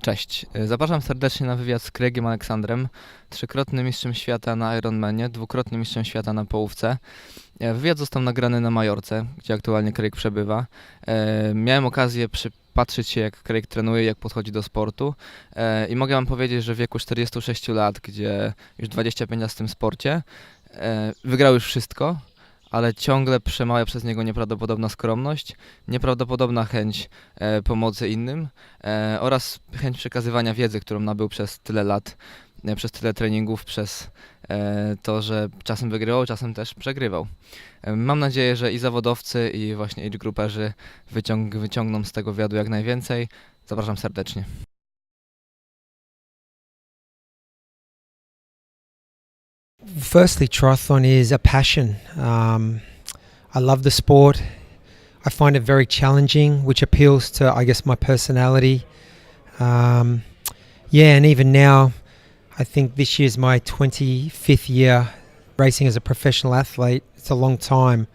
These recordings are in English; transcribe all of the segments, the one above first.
Cześć, zapraszam serdecznie na wywiad z Craigiem Aleksandrem, trzykrotnym mistrzem świata na Ironmanie, dwukrotnym mistrzem świata na połówce. Wywiad został nagrany na Majorce, gdzie aktualnie Craig przebywa. Miałem okazję przypatrzyć się, jak Craig trenuje, jak podchodzi do sportu i mogę wam powiedzieć, że w wieku 46 lat, gdzie już 25 lat w tym sporcie, wygrał już wszystko, ale ciągle przemawia przez niego nieprawdopodobna skromność, nieprawdopodobna chęć pomocy innym oraz chęć przekazywania wiedzy, którą nabył przez tyle lat, przez tyle treningów, przez to, że czasem wygrywał, czasem też przegrywał. Mam nadzieję, że i zawodowcy, i właśnie age grouperzy wyciągną z tego wywiadu jak najwięcej. Zapraszam serdecznie. Firstly, triathlon is a passion. I love the sport. I find it very challenging, which appeals to, I guess, my personality. And even now, I think this year's my 25th year racing as a professional athlete. It's a long time,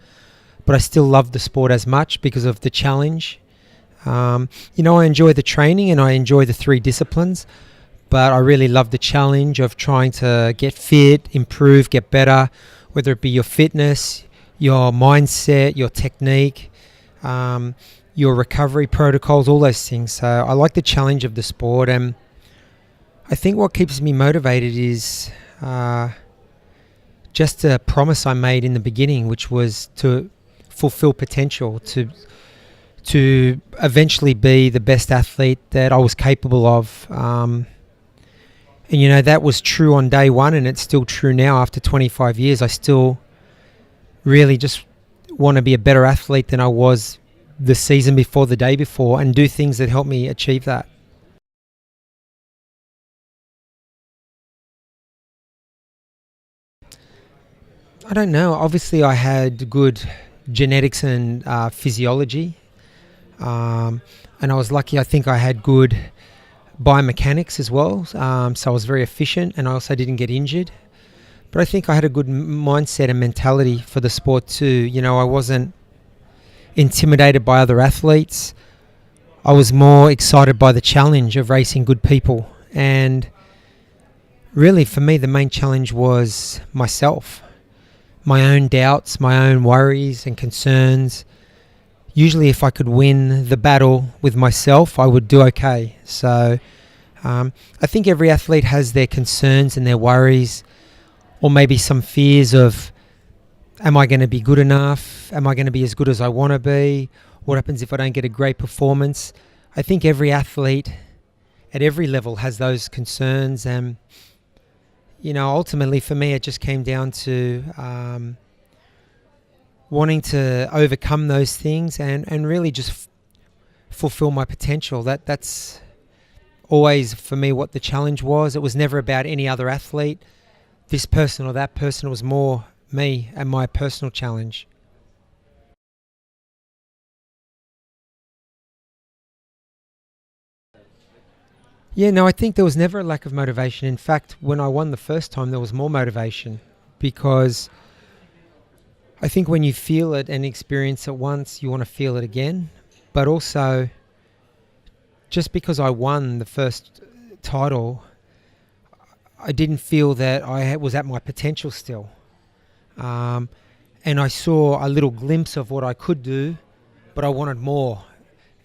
but I still love the sport as much because of the challenge. I enjoy the training and I enjoy the three disciplines, but I really love the challenge of trying to get fit, improve, get better, whether it be your fitness, your mindset, your technique, your recovery protocols, all those things. So I like the challenge of the sport, and I think what keeps me motivated is just a promise I made in the beginning, which was to fulfill potential, to eventually be the best athlete that I was capable of. And that was true on day one, and it's still true now after 25 years. I still really just want to be a better athlete than I was the season before, the day before, and do things that help me achieve that. I don't know. Obviously, I had good genetics and physiology, and I was lucky. I think I had good biomechanics as well, so I was very efficient, and I also didn't get injured. But I think I had a good mindset and mentality for the sport too. I wasn't intimidated by other athletes. I was more excited by the challenge of racing good people, and really for me the main challenge was myself, my own doubts, my own worries and concerns. Usually if I could win the battle with myself, I would do okay. So I think every athlete has their concerns and their worries, or maybe some fears of, am I going to be good enough? Am I going to be as good as I want to be? What happens if I don't get a great performance? I think every athlete at every level has those concerns, and ultimately for me it just came down to wanting to overcome those things and really just fulfill my potential. That's always for me what the challenge was. It was never about any other athlete, this person or that person. It was more me and my personal challenge. I think there was never a lack of motivation. In fact, when I won the first time, there was more motivation, because I think when you feel it and experience it once, you want to feel it again. But also, just because I won the first title, I didn't feel that I was at my potential still. And I saw a little glimpse of what I could do, but I wanted more.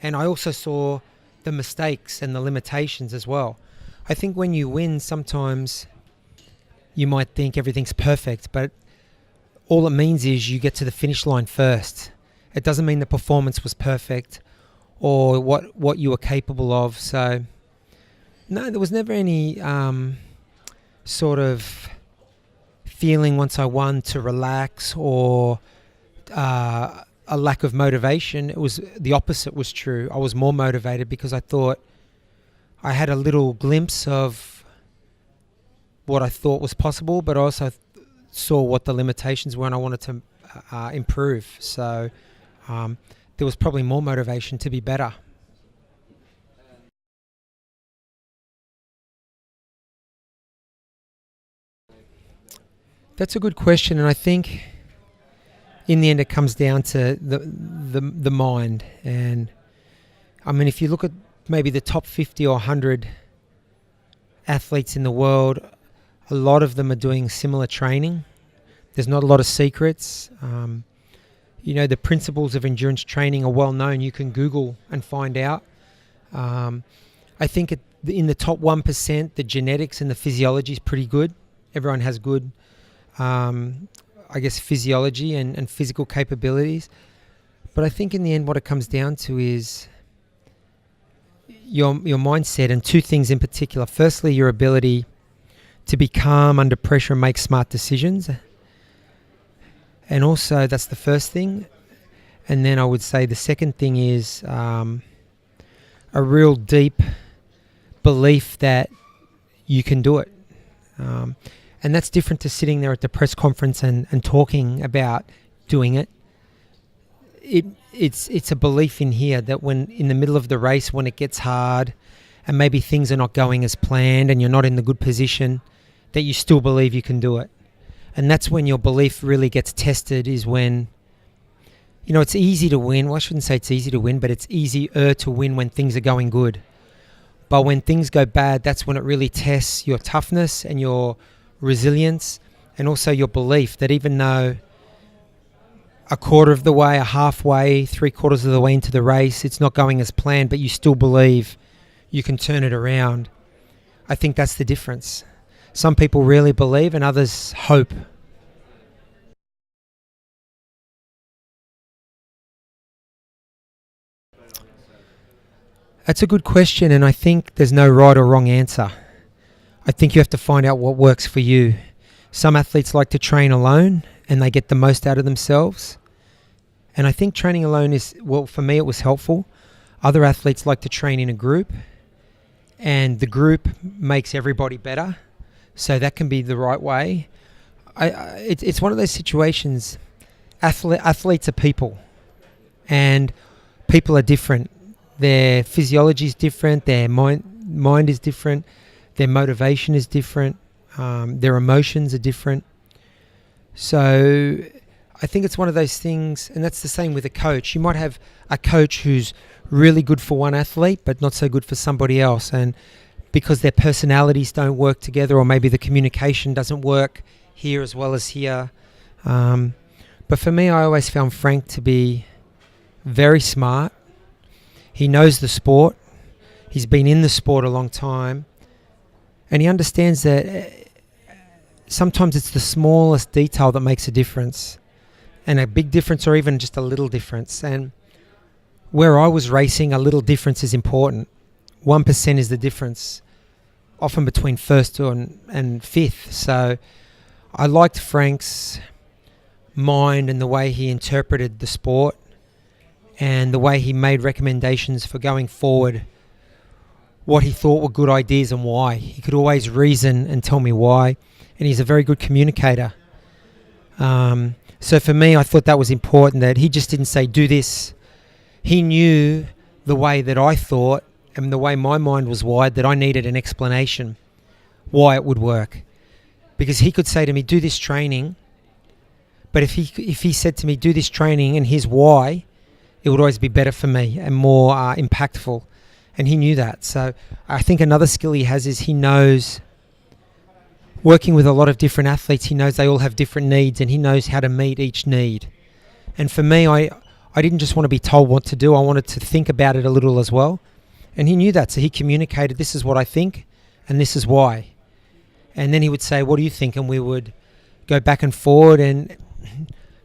And I also saw the mistakes and the limitations as well. I think when you win, sometimes you might think everything's perfect, but all it means is you get to the finish line first. It doesn't mean the performance was perfect or what you were capable of. So no, there was never any sort of feeling once I won to relax or a lack of motivation. It was the opposite was true. I was more motivated because I thought I had a little glimpse of what I thought was possible, but I also saw what the limitations were, and I wanted to improve. So there was probably more motivation to be better. That's a good question, and I think in the end it comes down to the mind. And I mean, if you look at maybe the top 50 or 100 athletes in the world, a lot of them are doing similar training. There's not a lot of secrets. The principles of endurance training are well known. You can Google and find out. I think in the top 1%, the genetics and the physiology is pretty good. Everyone has good, physiology and physical capabilities. But I think in the end what it comes down to is your mindset, and two things in particular. Firstly, your ability to be calm under pressure and make smart decisions. And also, that's the first thing. And then I would say the second thing is a real deep belief that you can do it. And that's different to sitting there at the press conference and talking about doing it. It's a belief in here that when in the middle of the race, when it gets hard and maybe things are not going as planned and you're not in the good position, that you still believe you can do it. And that's when your belief really gets tested, is when, it's easy to win. Well, I shouldn't say it's easy to win, but it's easier to win when things are going good. But when things go bad, that's when it really tests your toughness and your resilience, and also your belief that even though a quarter of the way, a halfway, 3/4 of the way into the race, it's not going as planned, but you still believe you can turn it around. I think that's the difference. Some people really believe and others hope. That's a good question, and I think there's no right or wrong answer. I think you have to find out what works for you. Some athletes like to train alone and they get the most out of themselves. And I think training alone for me it was helpful. Other athletes like to train in a group, and the group makes everybody better. So that can be the right way. It's one of those situations. Athletes are people, and people are different. Their physiology is different. Their mind is different. Their motivation is different. Their emotions are different. So I think it's one of those things, and that's the same with a coach. You might have a coach who's really good for one athlete, but not so good for somebody else. And because their personalities don't work together, or maybe the communication doesn't work here as well as here. But for me, I always found Frank to be very smart. He knows the sport. He's been in the sport a long time. And he understands that sometimes it's the smallest detail that makes a difference. And a big difference, or even just a little difference. And where I was racing, a little difference is important. 1% is the difference, often between first and fifth. So I liked Frank's mind and the way he interpreted the sport and the way he made recommendations for going forward, what he thought were good ideas and why. He could always reason and tell me why, and he's a very good communicator. So for me, I thought that was important, that he just didn't say, do this. He knew the way that I thought and the way my mind was wired, that I needed an explanation why it would work. Because he could say to me, do this training, but if he said to me, do this training and here's why, it would always be better for me and more impactful. And he knew that. So I think another skill he has is he knows, working with a lot of different athletes, he knows they all have different needs and he knows how to meet each need. And for me, I didn't just want to be told what to do. I wanted to think about it a little as well. And he knew that. So he communicated, this is what I think and this is why. And then he would say, what do you think? And we would go back and forward, and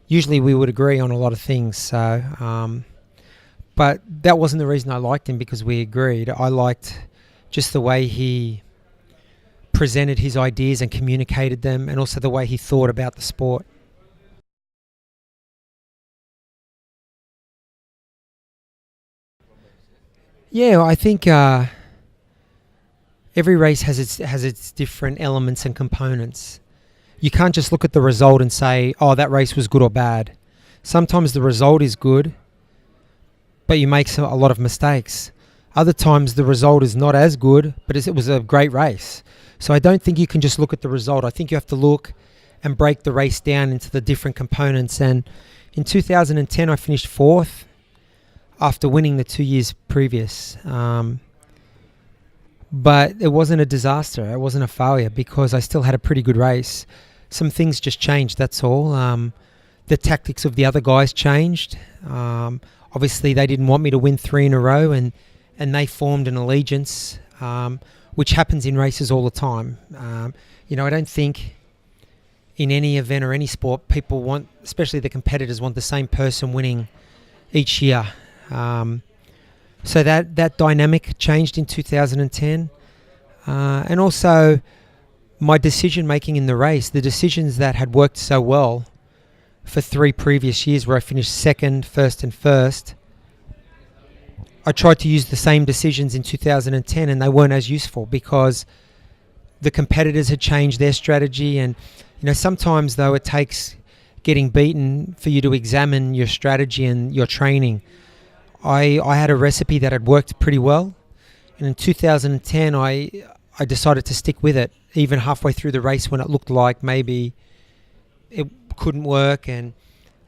usually we would agree on a lot of things. So, but that wasn't the reason I liked him, because we agreed. I liked just the way he presented his ideas and communicated them, and also the way he thought about the sport. Yeah, I think every race has its different elements and components. You can't just look at the result and say, oh, that race was good or bad. Sometimes the result is good, but you make a lot of mistakes. Other times the result is not as good, but it was a great race. So I don't think you can just look at the result. I think you have to look and break the race down into the different components. And in 2010, I finished 4th after winning the 2 years previous. But it wasn't a disaster. It wasn't a failure because I still had a pretty good race. Some things just changed, that's all. The tactics of the other guys changed. Obviously, they didn't want me to win 3 in a row, and they formed an allegiance, which happens in races all the time. I don't think in any event or any sport, people want, especially the competitors, want the same person winning each year. So that dynamic changed in 2010. And also my decision making in the race, the decisions that had worked so well for 3 previous years where I finished second, first and first, I tried to use the same decisions in 2010 and they weren't as useful because the competitors had changed their strategy. And sometimes though it takes getting beaten for you to examine your strategy and your training. I had a recipe that had worked pretty well, and in 2010 I decided to stick with it even halfway through the race when it looked like maybe it couldn't work. And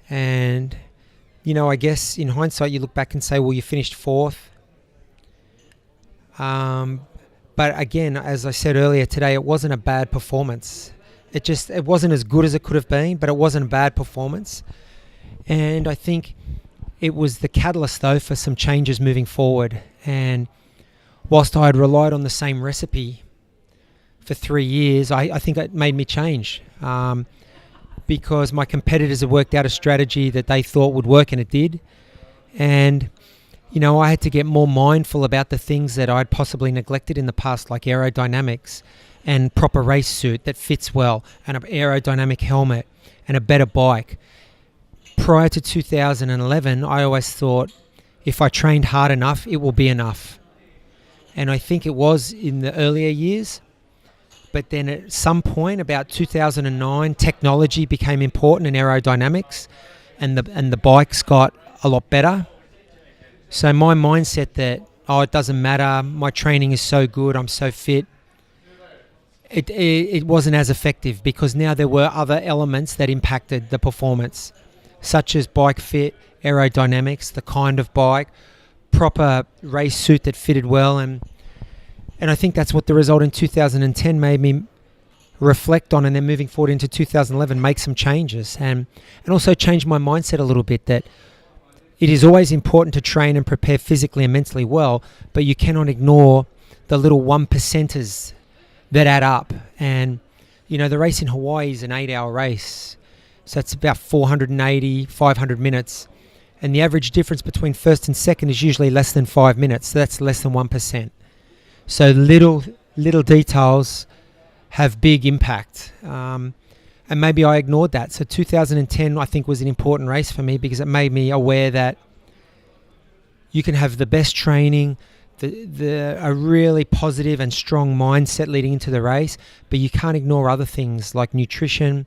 I guess in hindsight you look back and say, well, you finished 4th. But again, as I said earlier today, it wasn't a bad performance. It wasn't as good as it could have been, but it wasn't a bad performance. And I think it was the catalyst, though, for some changes moving forward. And whilst I had relied on the same recipe for 3 years, I think it made me change because my competitors had worked out a strategy that they thought would work, and it did. And, I had to get more mindful about the things that I'd possibly neglected in the past, like aerodynamics and proper race suit that fits well, and an aerodynamic helmet and a better bike. Prior to 2011, I always thought if I trained hard enough, it will be enough. And I think it was in the earlier years. But then at some point, about 2009, technology became important in aerodynamics and the bikes got a lot better. So my mindset that, it doesn't matter, my training is so good, I'm so fit, it wasn't as effective because now there were other elements that impacted the performance, such as bike fit, aerodynamics, the kind of bike, proper race suit that fitted well. And I think that's what the result in 2010 made me reflect on, and then moving forward into 2011, make some changes and also change my mindset a little bit that it is always important to train and prepare physically and mentally well, but you cannot ignore the little 1%ers that add up. And, the race in Hawaii is an 8-hour race. So it's about 480, 500 minutes. And the average difference between first and second is usually less than 5 minutes. So that's less than 1%. So little details have big impact. And maybe I ignored that. So 2010, I think, was an important race for me because it made me aware that you can have the best training, a really positive and strong mindset leading into the race, but you can't ignore other things like nutrition,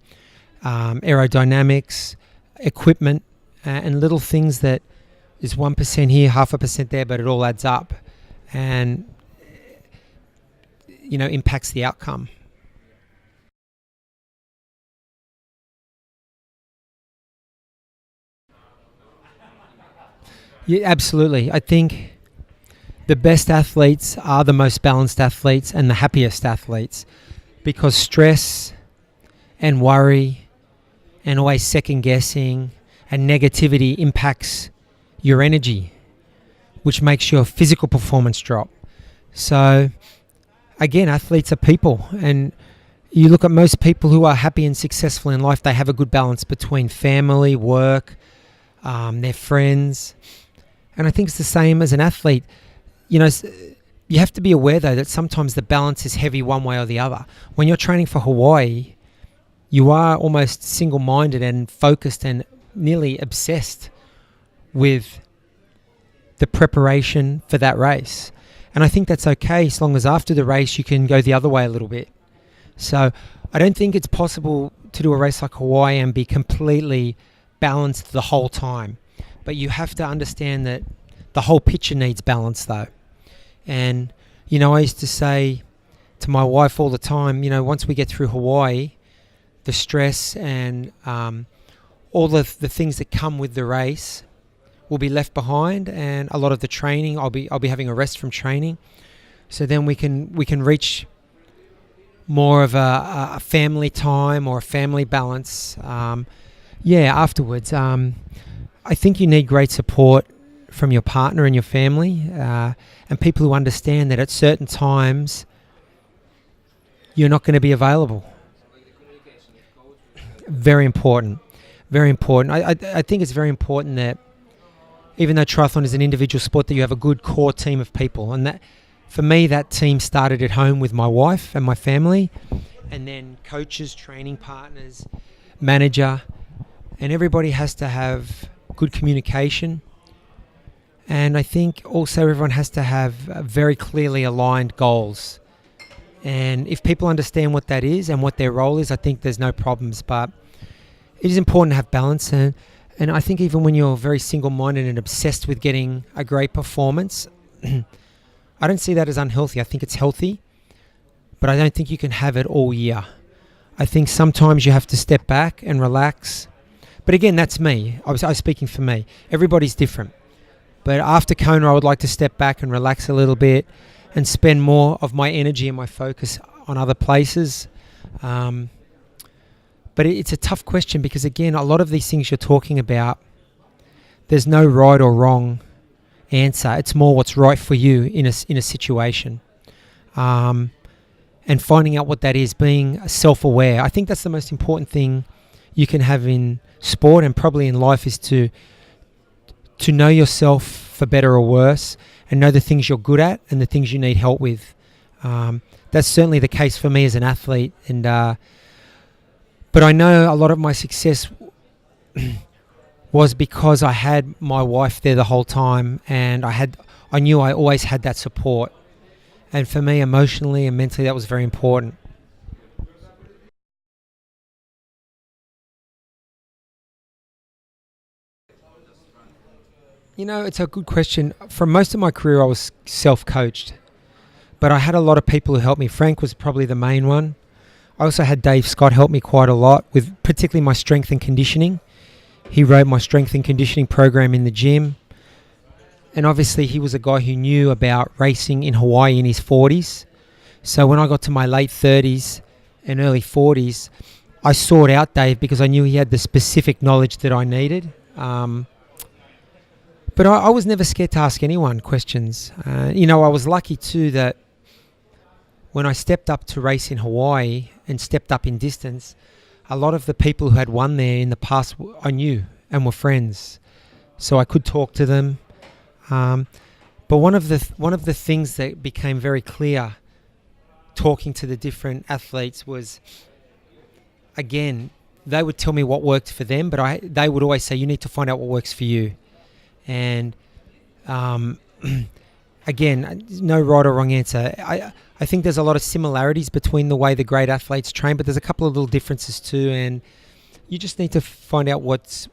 aerodynamics, equipment, and little things that is 1% here, 0.5% there, but it all adds up and, impacts the outcome. Yeah, absolutely. I think the best athletes are the most balanced athletes and the happiest athletes because stress and worry and always second guessing and negativity impacts your energy, which makes your physical performance drop. So again, athletes are people, and you look at most people who are happy and successful in life, they have a good balance between family, work, their friends. And I think it's the same as an athlete. You have to be aware, though, that sometimes the balance is heavy one way or the other. When you're training for Hawaii, you are almost single-minded and focused and nearly obsessed with the preparation for that race. And I think that's okay as long as after the race you can go the other way a little bit. So I don't think it's possible to do a race like Hawaii and be completely balanced the whole time. But you have to understand that the whole picture needs balance, though. And, I used to say to my wife all the time, once we get through Hawaii, the stress and all of the things that come with the race will be left behind, and a lot of the training, I'll be having a rest from training. So then we can reach more of a family time or a family balance. Afterwards. I think you need great support from your partner and your family, and people who understand that at certain times you're not going to be available. Very important. Very important. I think it's very important that even though triathlon is an individual sport, that you have a good core team of people. And that, for me, that team started at home with my wife and my family, and then coaches, training partners, manager, and everybody has to have good communication. And I think also everyone has to have very clearly aligned goals. And if people understand what that is and what their role is, I think there's no problems. But it is important to have balance. And I think even when you're very single-minded and obsessed with getting a great performance, I don't see that as unhealthy. I think it's healthy, but I don't think you can have it all year. I think sometimes you have to step back and relax. But again, that's me. I was speaking for me. Everybody's different. But after Kona, I would like to step back and relax a little bit and spend more of my energy and my focus on other places. But it's a tough question because, again, a lot of these things you're talking about, there's no right or wrong answer. It's more what's right for you in a situation. And finding out what that is, being self-aware. I think that's the most important thing you can have in sport and probably in life, is to know yourself for better or worse, and know the things you're good at and the things you need help with. That's certainly the case for me as an athlete. And but I know a lot of my success was because I had my wife there the whole time, and I knew I always had that support. And for me, emotionally and mentally, that was very important. You know, it's a good question. For most of my career, I was self-coached, but I had a lot of people who helped me. Frank was probably the main one. I also had Dave Scott help me quite a lot with particularly my strength and conditioning. He wrote my strength and conditioning program in the gym. And obviously he was a guy who knew about racing in Hawaii in his 40s. So when I got to my late 30s and early 40s, I sought out Dave because I knew he had the specific knowledge that I needed. But I was never scared to ask anyone questions. I was lucky too that when I stepped up to race in Hawaii and stepped up in distance, a lot of the people who had won there in the past I knew and were friends. So I could talk to them. But one of the things that became very clear talking to the different athletes was, again, they would tell me what worked for them, but they would always say, you need to find out what works for you. And again, no right or wrong answer. I think there's a lot of similarities between the way the great athletes train, but there's a couple of little differences too. And you just need to find out what's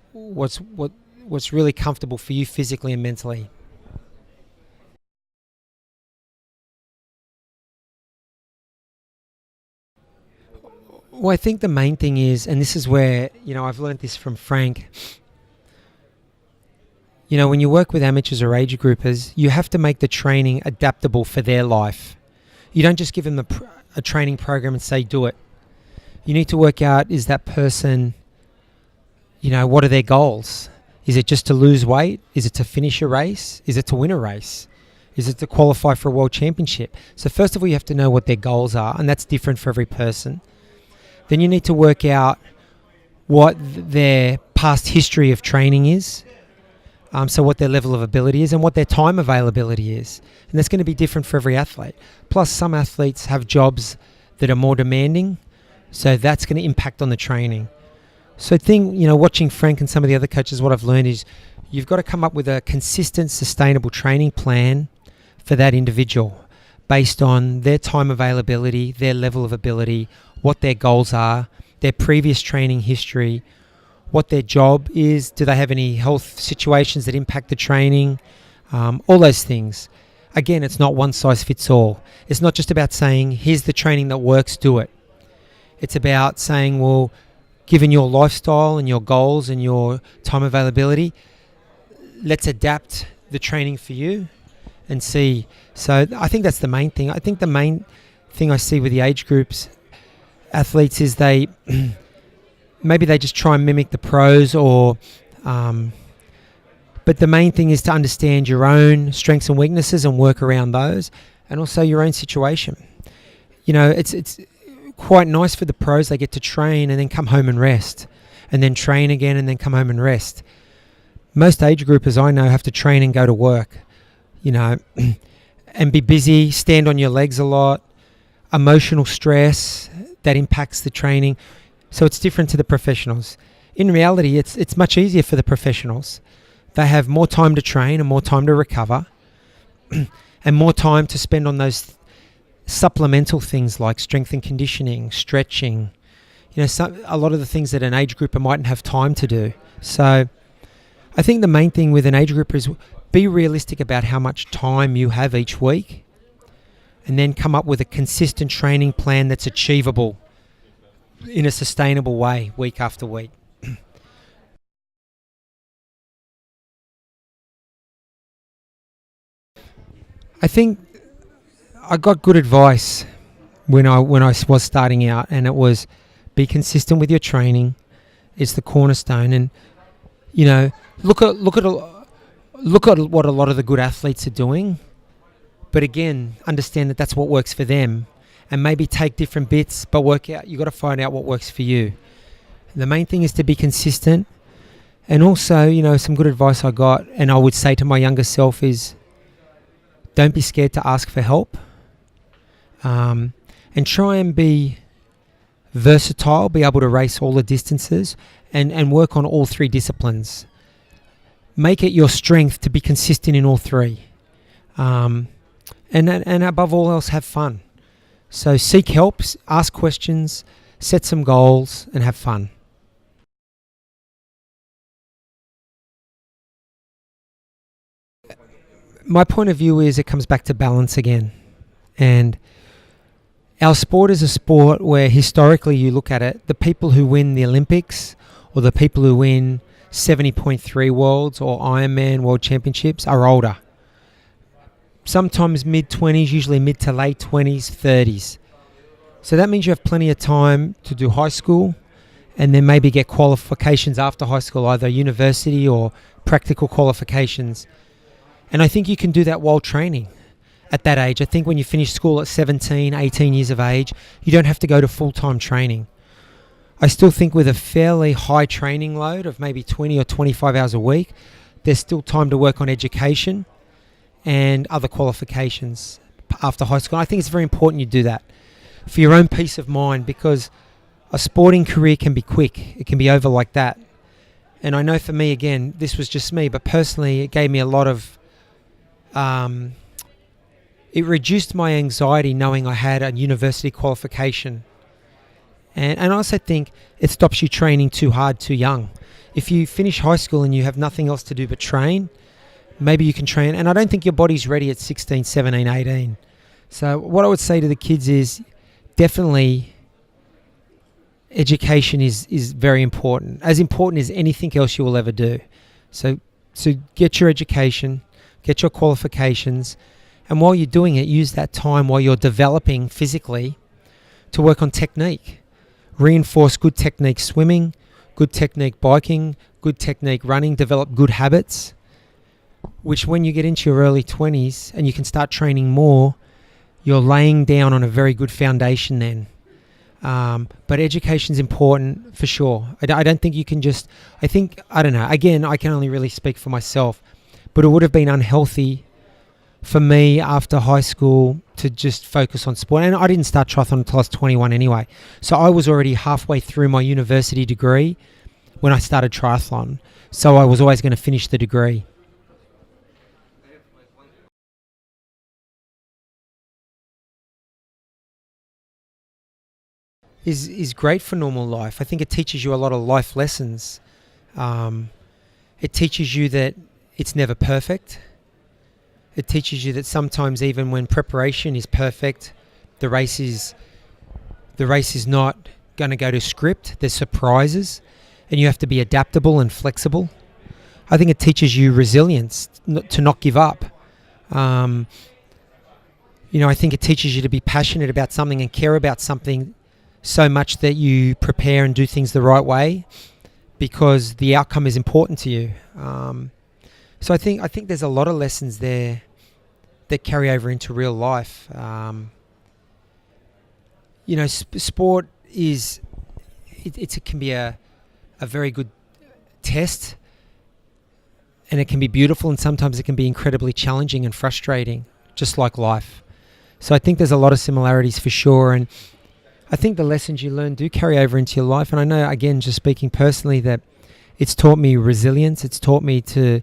really comfortable for you physically and mentally. Well, I think the main thing is, and this is where, I've learned this from Frank, when you work with amateurs or age groupers, you have to make the training adaptable for their life. You don't just give them a training program and say, do it. You need to work out, is that person, what are their goals? Is it just to lose weight? Is it to finish a race? Is it to win a race? Is it to qualify for a world championship? So first of all, you have to know what their goals are, and that's different for every person. Then you need to work out what their past history of training is. So what their level of ability is and what their time availability is. And that's going to be different for every athlete. Plus, some athletes have jobs that are more demanding, so that's going to impact on the training. So watching Frank and some of the other coaches, what I've learned is you've got to come up with a consistent, sustainable training plan for that individual based on their time availability, their level of ability, what their goals are, their previous training history, what their job is, do they have any health situations that impact the training, all those things. Again, it's not one size fits all. It's not just about saying, here's the training that works, do it. It's about saying, well, given your lifestyle and your goals and your time availability, let's adapt the training for you. and see. So I think that's the main thing. I think the main thing I see with the age groups athletes is they maybe they just try and mimic the pros, or but the main thing is to understand your own strengths and weaknesses and work around those, and also your own situation. You know, it's quite nice for the pros. They get to train and then come home and rest, and then train again and then come home and rest. Most age groupers I know have to train and go to work, you know, and be busy, stand on your legs a lot, emotional stress that impacts the training. So it's different to the professionals. In reality, it's much easier for the professionals. They have more time to train and more time to recover and more time to spend on those supplemental things like strength and conditioning, stretching, you know, a lot of the things that an age grouper mightn't have time to do. So I think the main thing with an age grouper is be realistic about how much time you have each week, and then come up with a consistent training plan that's achievable in a sustainable way week after week. I think I got good advice when I was starting out, and it was be consistent with your training. It's the cornerstone, and you know, look at what a lot of the good athletes are doing, but again, understand that that's what works for them, and maybe take different bits, but work out. You got to find out what works for you. The main thing is to be consistent, and also, you know, some good advice I got, and I would say to my younger self is, don't be scared to ask for help, and try and be versatile, be able to race all the distances, and work on all three disciplines. Make it your strength to be consistent in all three. And above all else, have fun. So seek help, ask questions, set some goals, and have fun. My point of view is it comes back to balance again. And our sport is a sport where historically you look at it, the people who win the Olympics or the people who win 70.3 Worlds or Ironman World Championships are older. Sometimes mid-20s, usually mid to late 20s, 30s. So that means you have plenty of time to do high school and then maybe get qualifications after high school, either university or practical qualifications. And I think you can do that while training at that age. I think when you finish school at 17, 18 years of age, you don't have to go to full-time training. I still think with a fairly high training load of maybe 20 or 25 hours a week, there's still time to work on education and other qualifications after high school. I think it's very important you do that for your own peace of mind, because a sporting career can be quick. It can be over like that. And I know for me, again, this was just me, but personally it gave me a lot of... it reduced my anxiety knowing I had a university qualification. And I also think it stops you training too hard too young. If you finish high school and you have nothing else to do but train, maybe you can train. And I don't think your body's ready at 16, 17, 18. So what I would say to the kids is definitely education is very important. As important as anything else you will ever do. So get your education, get your qualifications, and while you're doing it, use that time while you're developing physically to work on technique. Reinforce good technique swimming, good technique biking, good technique running, develop good habits, which when you get into your early 20s and you can start training more, you're laying down on a very good foundation then. But education's important for sure. I don't think you can just... I don't know. Again, I can only really speak for myself, but it would have been unhealthy for me after high school to just focus on sport. And I didn't start triathlon until I was 21 anyway. So I was already halfway through my university degree when I started triathlon. So I was always going to finish the degree. Is great for normal life. I think it teaches you a lot of life lessons. It teaches you that it's never perfect. It teaches you that sometimes even when preparation is perfect, the race is not going to go to script. There's surprises, and you have to be adaptable and flexible. I think it teaches you resilience, to not give up. Um, I think it teaches you to be passionate about something and care about something so much that you prepare and do things the right way because the outcome is important to you. So I think there's a lot of lessons there that carry over into real life. Sport is it can be a very good test, and it can be beautiful, and sometimes it can be incredibly challenging and frustrating, just like life. So I think there's a lot of similarities for sure, and I think the lessons you learn do carry over into your life. And I know, again, just speaking personally, that it's taught me resilience. It's taught me to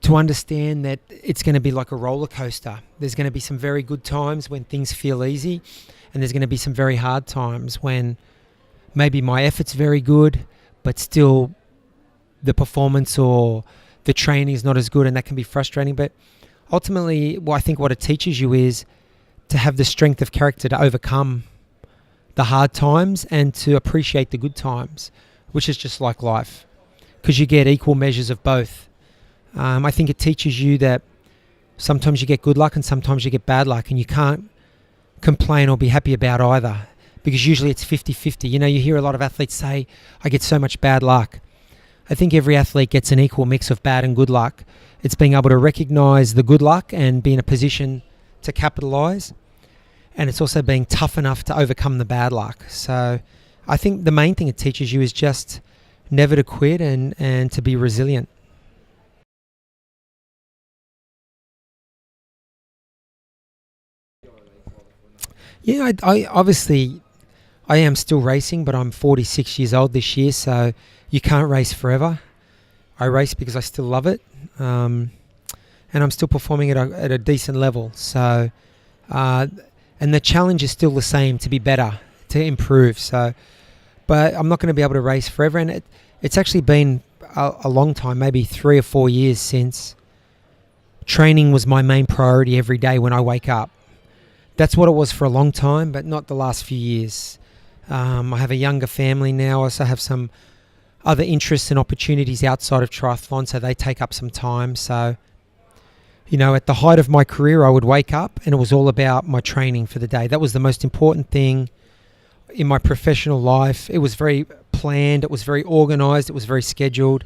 understand that it's going to be like a roller coaster. There's going to be some very good times when things feel easy, and there's going to be some very hard times when maybe my effort's very good, but still the performance or the training is not as good, and that can be frustrating. But ultimately, I think what it teaches you is to have the strength of character to overcome the hard times and to appreciate the good times, which is just like life, because you get equal measures of both. I think it teaches you that sometimes you get good luck and sometimes you get bad luck, and you can't complain or be happy about either, because usually it's 50-50. You hear a lot of athletes say, I get so much bad luck. I think every athlete gets an equal mix of bad and good luck. It's being able to recognize the good luck and be in a position to capitalize. And it's also being tough enough to overcome the bad luck. So I think the main thing it teaches you is just never to quit and to be resilient. Yeah, I obviously I am still racing, but I'm 46 years old this year, so you can't race forever. I race because I still love it, and I'm still performing at a decent level. So, and the challenge is still the same: to be better, to improve. So, but I'm not going to be able to race forever, and it's actually been a long time, maybe 3 or 4 years since training was my main priority every day when I wake up. That's what it was for a long time, but not the last few years. I have a younger family now. I also have some other interests and opportunities outside of triathlon, so they take up some time. So, at the height of my career, I would wake up and it was all about my training for the day. That was the most important thing in my professional life. It was very planned. It was very organized. It was very scheduled.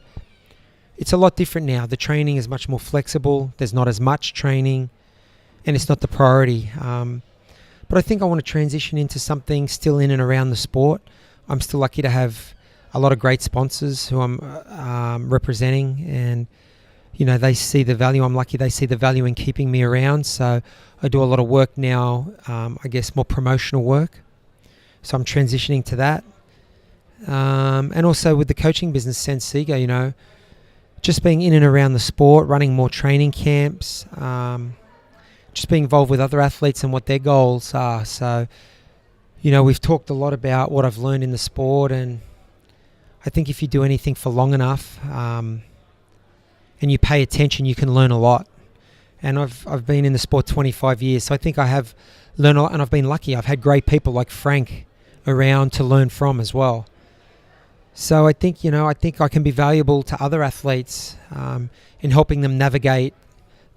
It's a lot different now. The training is much more flexible. There's not as much training, and it's not the priority. But I think I want to transition into something still in and around the sport. I'm still lucky to have a lot of great sponsors who I'm representing, and they see the value. I'm lucky they see the value in keeping me around. So I do a lot of work now, I guess more promotional work. So I'm transitioning to that. And also with the coaching business, Sensega, just being in and around the sport, running more training camps, just being involved with other athletes and what their goals are. So, we've talked a lot about what I've learned in the sport, and I think if you do anything for long enough and you pay attention, you can learn a lot. And I've been in the sport 25 years, so I think I have learned a lot, and I've been lucky. I've had great people like Frank around to learn from as well. So I think, I can be valuable to other athletes in helping them navigate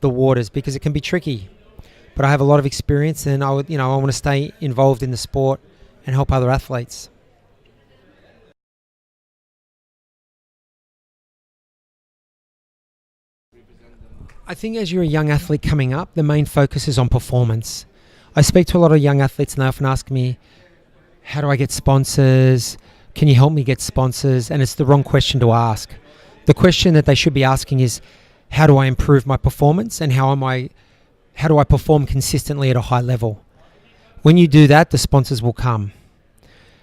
the waters, because it can be tricky. But I have a lot of experience, and I want to stay involved in the sport and help other athletes. I think as you're a young athlete coming up, the main focus is on performance. I speak to a lot of young athletes, and they often ask me, how do I get sponsors? Can you help me get sponsors? And it's the wrong question to ask. The question that they should be asking is, how do I improve my performance, and how do I perform consistently at a high level? When you do that, the sponsors will come.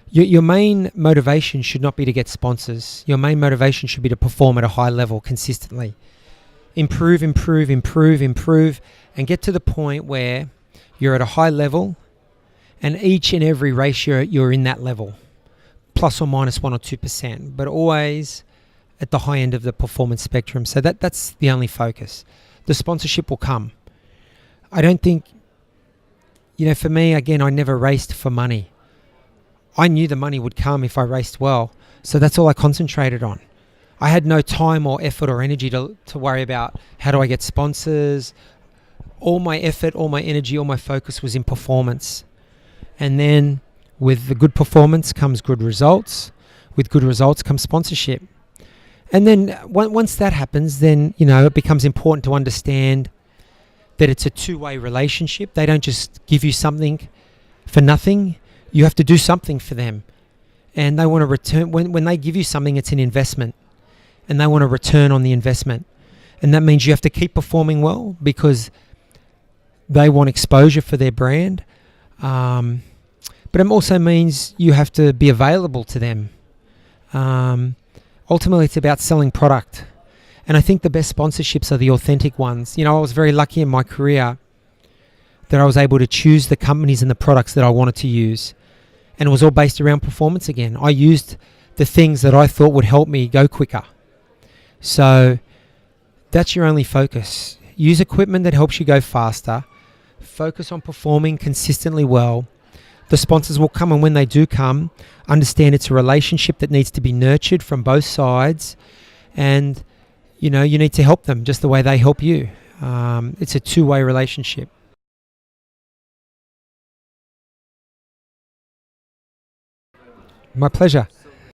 Your main motivation should not be to get sponsors. Your main motivation should be to perform at a high level consistently. Improve, improve, improve, improve, and get to the point where you're at a high level, and each and every race you're in that level, plus or minus 1 or 2%, but always at the high end of the performance spectrum. So that's the only focus. The sponsorship will come. I don't think, for me, again, I never raced for money. I knew the money would come if I raced well. So that's all I concentrated on. I had no time or effort or energy to worry about how do I get sponsors. All my effort, all my energy, all my focus was in performance. And then with the good performance comes good results. With good results comes sponsorship. And then once that happens, then, it becomes important to understand that it's a two-way relationship. They don't just give you something for nothing. You have to do something for them. And they want to return. When they give you something, it's an investment. And they want to return on the investment. And that means you have to keep performing well because they want exposure for their brand. But it also means you have to be available to them. Ultimately, it's about selling product. And I think the best sponsorships are the authentic ones. I was very lucky in my career that I was able to choose the companies and the products that I wanted to use. And it was all based around performance again. I used the things that I thought would help me go quicker. So that's your only focus. Use equipment that helps you go faster. Focus on performing consistently well. The sponsors will come, and when they do come, understand it's a relationship that needs to be nurtured from both sides, and you need to help them just the way they help you. It's a two-way relationship. My pleasure.